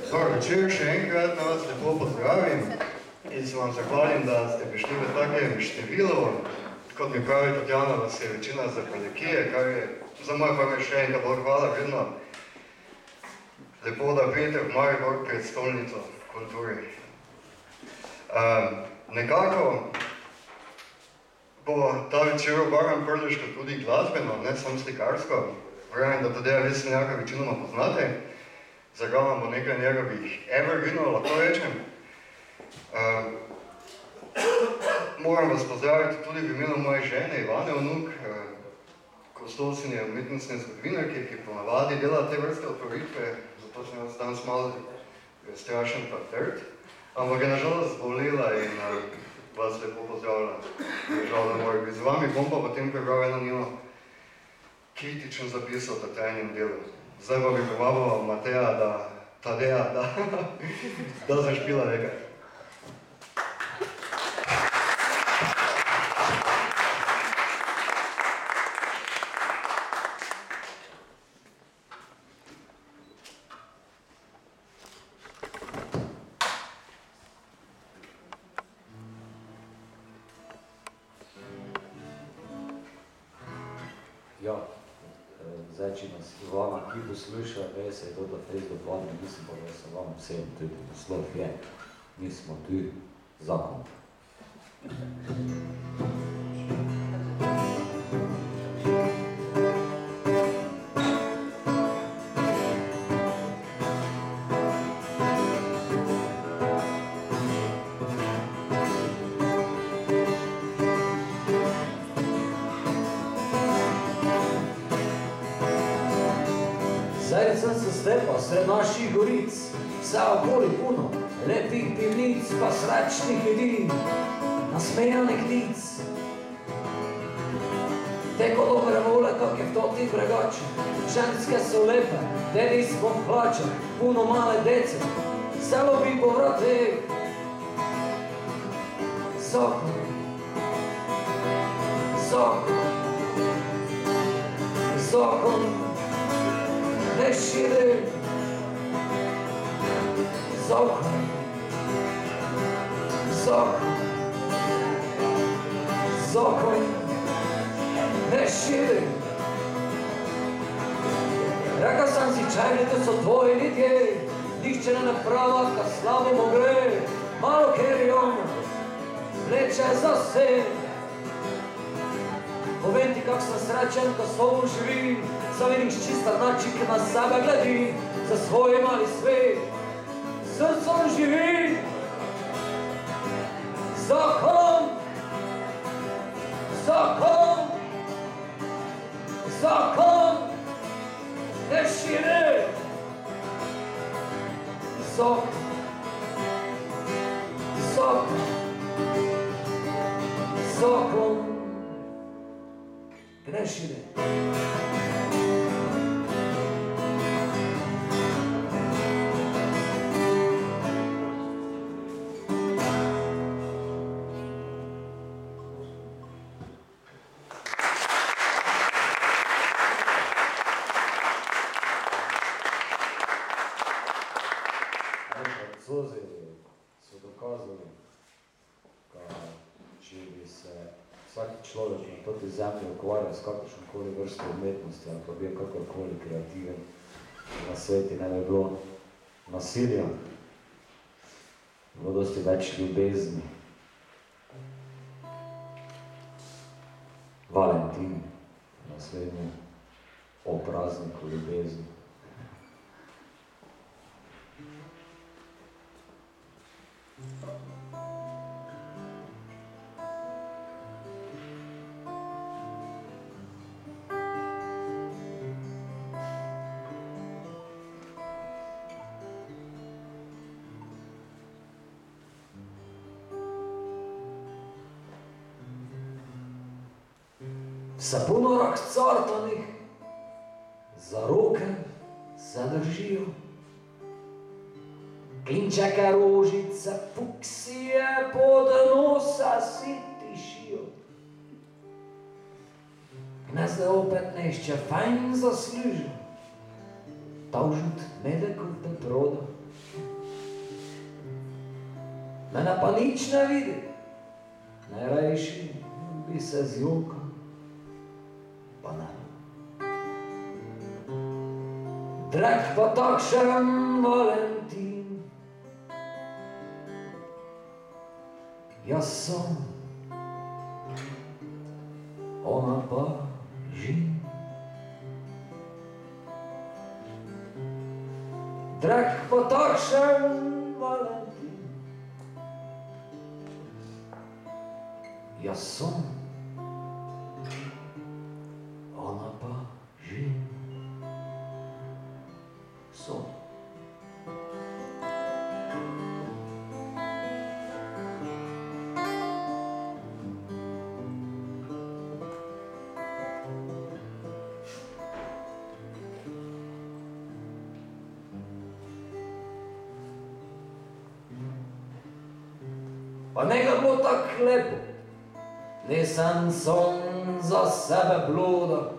Dobro večer, še enkrat na vas lepo pozdravim in se vam zahvalim, da ste prišli v takem številu. Kot mi pravi Tatjana, vas je večina za Prlekije, kar je za moje pojme še enkrat bolj hvala vredno. Lepo, da prijete v Maribor pred stolnico kulturi. Nekako bo ta večer obarvan prleško tudi glasbeno, ne samo slikarsko. Verjamem, da Tadeja Veselnjaka večinoma poznate. Zaglavno bo nekaj njegovih evergreenov, lahko rečem. Moram vas pozdraviti tudi v imenu moje žene Ivane Vnuk, kustosinje umetnostne zgodovinarke, ki ponavadi dela te vrste otvoritve, zato sem jaz danes malo strašen pa trd. Ampak je nažalost zbolela in vas lepo pozdravljam. Žal, da mora biti z vami. Bom pa potem prebral eno njeno kritičen zapis o tajnem delu. Zdaj pa bi povabil Tadeja, da zašpila nekaj. Zdaj, če nas Ivana, ki posluša, ve se je to, da fez dopadne, mislim pa, da se vam vsem tudi naslov je. Mi smo tu zakon. Stepa sred naših goric, vse okoli puno, lepih pivnic, pa srečnih ljudi, nasmejanih lic. Teko dobre vole, kak je v toti bregače, ženske so lepe, dedi smo v hlačah, puno male dece, selo bi povratek. Zakon, zakon, zakon, ne širi. Zakon, zakon, zakon, ne širi. Rekal sem si čajni, to so tvoji ljudje, nihče ne naprava, ka slabo mu gre, malo kerijo, vleče za vse. Povem ti, kak sem srečen, ko s tobom živim, sam vidim čista način, ki na sebe gledi, za svoj mali svet, srcom živi. Zakon, zakon, zakon, ne širi. Zakon, zakon, zakon, ne širi. Francozi so dokazali, da če bi se vsak človek na toti zemlji ukvarjal s kakršnokoli vrsto umetnosti ali pa bil kakorkoli kreativen, na sveti ne bi bilo nasilja, bilo dosti več ljubezni. Valentin, naslednji o prazniku ljubezni. Se puno rakcartanih za roke se držijo, klinčeke rožice, fuksije pod nosa si tišijo. Gnezde opet nešče fajn zaslužijo, taužit medekov da proda. Mene pa nič ne vidi, najrajši bi se zjokal, pa ne. Drag pa takšen Valentin, jaz sem, ona pa žin. Drag pa takšen Valentin, jaz sem, ona pa žin. Som. Pa nekaj bilo tako lepo, nisem son za sebe bluda.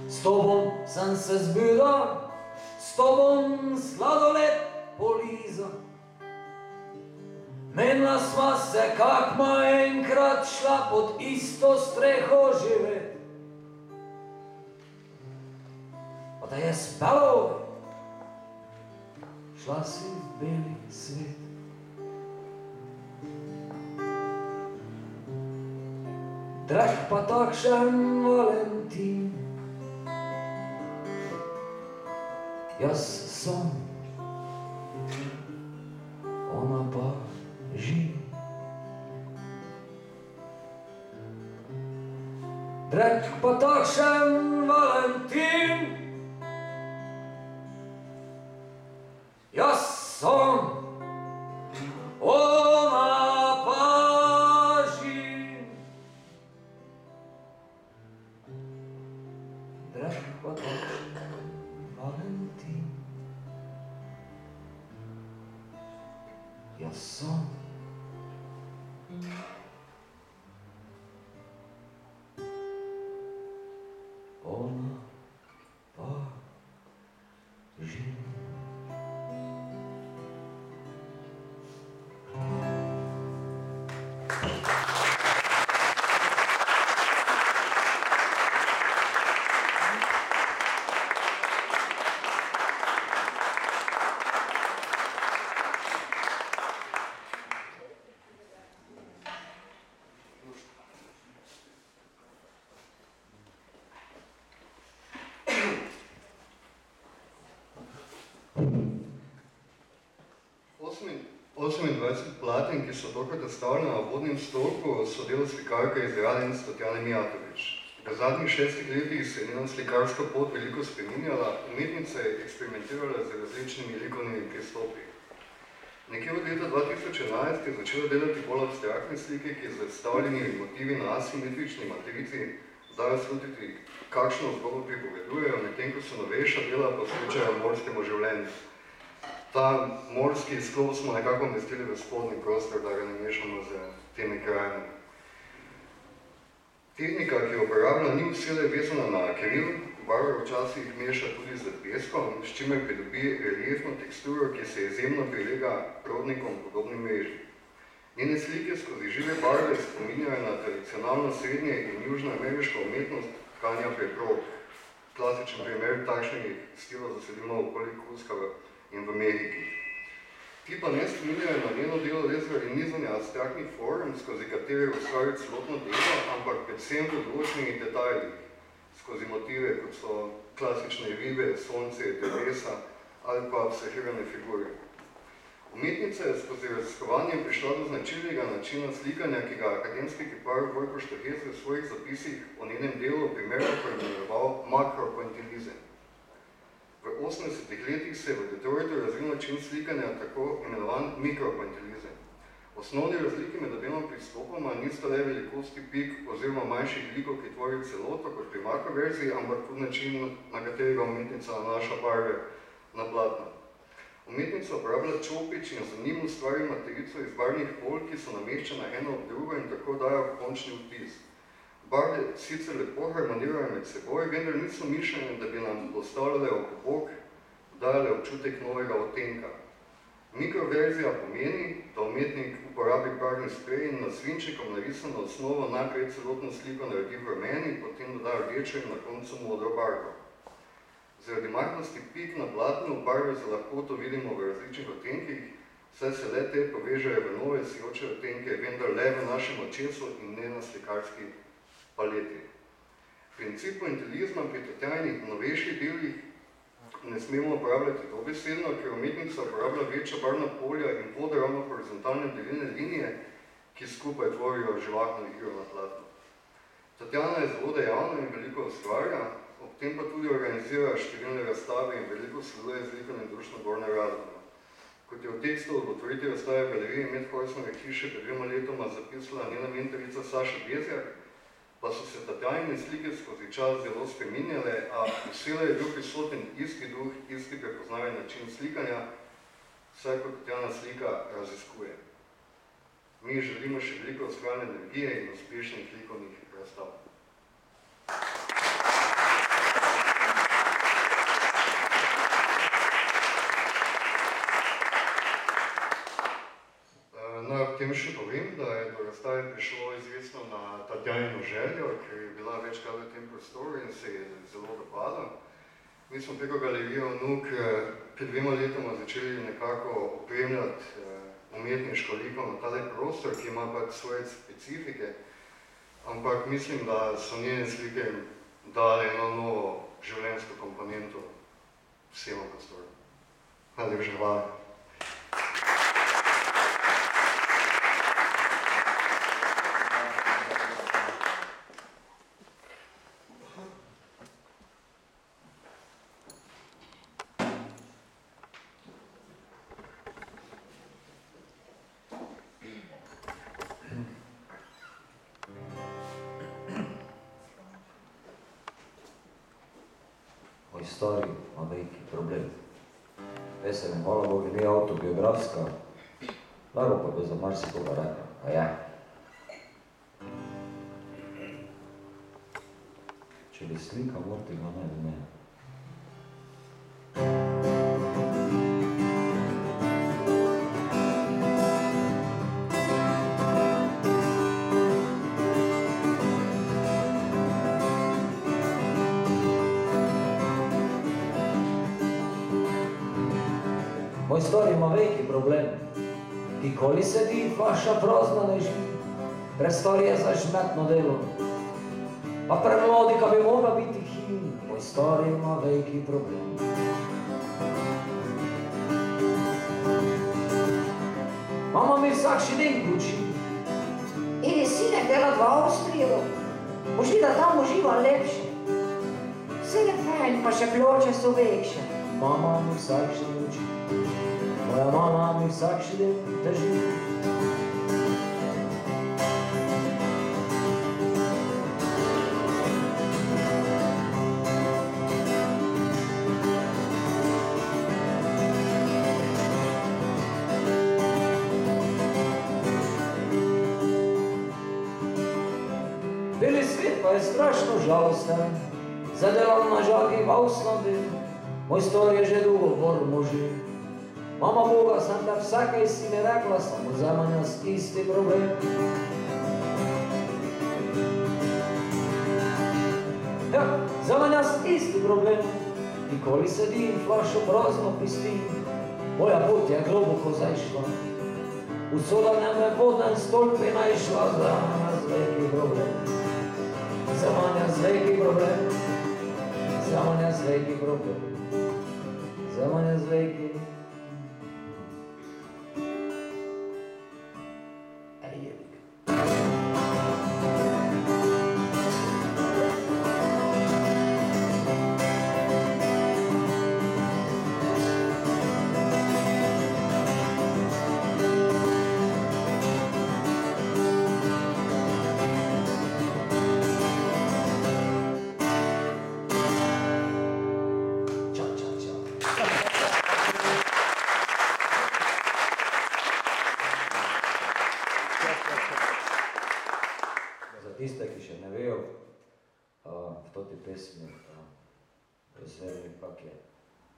S tobom sem se zbudil, s tobom sladoled poliza. Menila sva se, kak ma enkrat šla pod isto streho živet. Pa da je spelo, šla si v beli svet. Drag pa takšen Valentin, jaz sem, ona pa žin. Drag pa takšen Valentin, jaz sem, ona pa žin. Drag pa takšen Valentin, jaz sem, ona pa žin. Platen, ki so tokrat predstavljene na vodnem stolpu, so delo slikarke iz Radenc Tatjane Mijatović. V zadnjih 6 letih se je njena slikarska pot veliko spreminjala, umetnica je eksperimentirala z različnimi likovnimi pristopi. Nekje od leta 2011 je začela delati bolj abstraktne slike, ki z zastavljenimi motivi na asimetrični matrici dajo slutiti, kakšno zgodbo pripovedujejo, medtem ko so novejša dela posvečajo morskemu življenju. Ta morski sklop smo nekako umestili v spodnji prostor, da ga ne mešamo z temi krajinami. Tehnika, ki jo uporablja, ni vselej vezana na akril, barvo včasih meša tudi z peskom, s čimer pridobi reliefno teksturo, ki se izjemno prilega rodnikom podobni mreži. Njene slike skozi žive barve spominjajo na tradicionalno srednje in južnoameriško umetnost tkanja preprog. Klasičen primer takšnih stilov zasedimo okoli Kuska in v Ameriki. Ti pa ne spominjajo na njeno delo le zaradi nizanja abstraktnih form, skozi katere ustvari celotno delo, ampak predvsem v določenih detajlih, skozi motive, kot so klasične ribe, sonce, drevesa ali pa abstrahirane figure. Umetnica je skozi raziskovanje prišla do značilnega načina slikanja, ki ga akademski kipar Vojko Štahes v svojih zapisih o njenem delu primerno poimenoval makropointilizem. V 80-ih letih se je v Detroitu razvil način slikanja tako imenovan mikropointilizem. Osnovni razliki med obema pristopoma nista le velikosti pik oziroma manjših likov, ki tvorijo celoto kot pri makroverziji, ampak tudi način, na katerega umetnica nanaša barve na platno. Umetnica uporablja čopič in za njim ustvari matrico iz barvnih polj, ki so nameščena eno ob drugo in tako dajo končni vtis. Barve sicer lepo harmonirajo med seboj, vendar niso mišljene, da bi nam postavljale ob bok, dajale občutek novega odtenka. Mikroverzija pomeni, da umetnik uporabi barvni sprej in na svinčnikom narisano osnovo najprej celotno sliko naredi v rumeni, potem doda rdečo in na koncu modro barvo. Zaradi majhnosti pik na platnu barve za lahkoto vidimo v različnih odtenkih, saj se le te povežejo v nove sijoče odtenke, vendar le v našem očesu in ne na slikarski paleti. Princip pointilizma pri tatjajnih novejših delih ne smemo uporabljati dobesedno, ker umetnica uporablja večja barvna polja in podravno horizontalne delilne linije, ki skupaj tvorijo živahno igro na platnu. Tatjana je zelo dejavna in veliko ustvarja, ob tem pa tudi organizira številne razstave in veliko sodeluje z likovnim društvom Gornja Radgona. Kot je v tekstu od otvoritev razstave galerije Medhojsnove hiše pred 2 letoma zapisala njena mentorica Saša Bezjak, pa so se tatjajne slike skozi čas zelo spreminjale, a vselej je bil prisoten isti duh, isti prepoznaven način slikanja, vsaj kot tatjana slika raziskuje. Mi želimo še veliko ustvarjanja energije in uspešnih likovnih razstav. Ob tem še povem, da je do razstave prišlo izvestno na Tatjanino željo, ker je bila večkrat v tem prostoru in se je zelo dopadla. Mi smo preko galerije Vnuk pred 2 letoma začeli nekako opremljati umetniško likovno tale prostor, ki ima pač svoje specifike, ampak mislim, da so njene slike dali eno novo življenjsko komponento vsemu prostoru. Najlepša hvala. Stari ima veliki problem. Pesem je, hvala Bogu, ni autobiografska, lahko pa bi za marsikoga rekla, a je. Če bi slika Mortiga ne bi mene. Moj stari ima veliki problem, kikoli sedi, flaša prazna leži, prestori je za žmetno delo, pa premelodika bi mogla biti himn, moj stari ima veliki problem. Mama mi vsak še den kuči, ili sinek dela v Avstrijo, boš videl, tam uživa lepše, vse je fajn, pa še ploče so vekše. Mama mi vsak še den kuči. Moja mama mi vsak še den teži. Beli svet pa je strašno žalosten, zadelan na žagi v Avslandi, moj stor je že dolgo bor može. Mama Boga, sem te vsakaj si mi rekla, samo za manja isti problem. Ja, za manja isti problem, nikoli sedi in flašo prazno pisti, moja pot je globoko zaišla, usoda ne me voden stolpi naišla, za manja veliki problem. Za manja veliki problem, za manja veliki problem, za manja veliki problem. Ča, ča. pesmi, razverili, kak je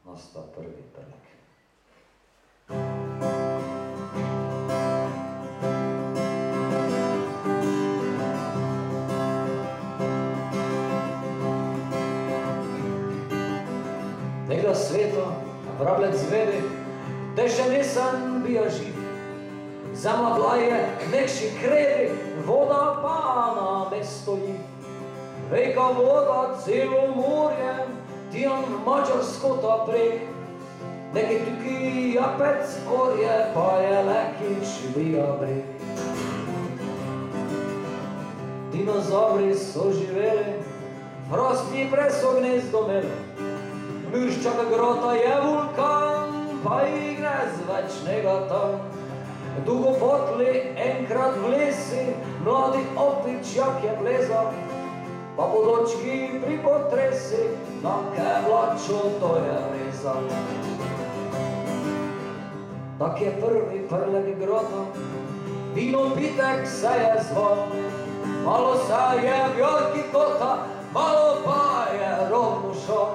nastal prvi prlik. Nekdo sveto, vrablec zvedi, te še nisem bio živ. Zamagla je nekši kredi, voda pa na me stoji. Vejka voda celo morje, tijan v Mađarsko ta prek. Neki tuki japec orje, pa je lekič bija breg. Dinozavri so živeli, hrosti brez gnezdo imeli. Mrščaka grota je vulkan, pa jih ne zvečnega tam. Dolgopotli enkrat v lesi, mladi opičjak je plezal, pa bodočki pri potresi, na kevlačo to je vrezal. Tak je prvi prlek grota, vino pitek se je zval, malo se je bjorki kota, malo pa je rovno šel.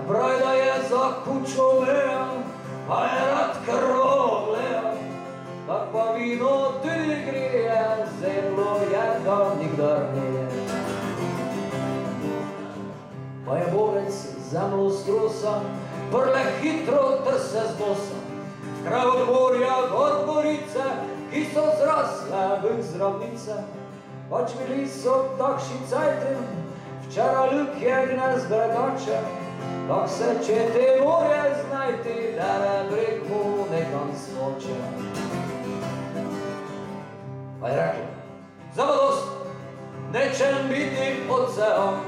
Brajda je za kučo veja, pa je rad krvo gleja, tak pa vino tudi grije, zemljo je ga nikdar ne je. Pa je bovec zemljo strosa, prle hitro trse z nosa, v kraj od morja od gorice, ki so zrasle v zravnice. Pač bili so takši cajtri, včera luk je gnez bregače, kak se če te morje znajti, da ne breg mu nekam smoče. Pa je rekla, zabadost, nečem biti ocean,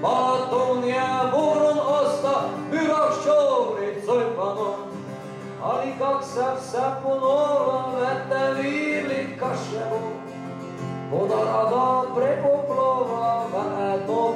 Balaton je moron osta, bila ščovrico in panon. Ali kak se vse ponova, vete vidli kaše bo, voda rada prepoplova, v eno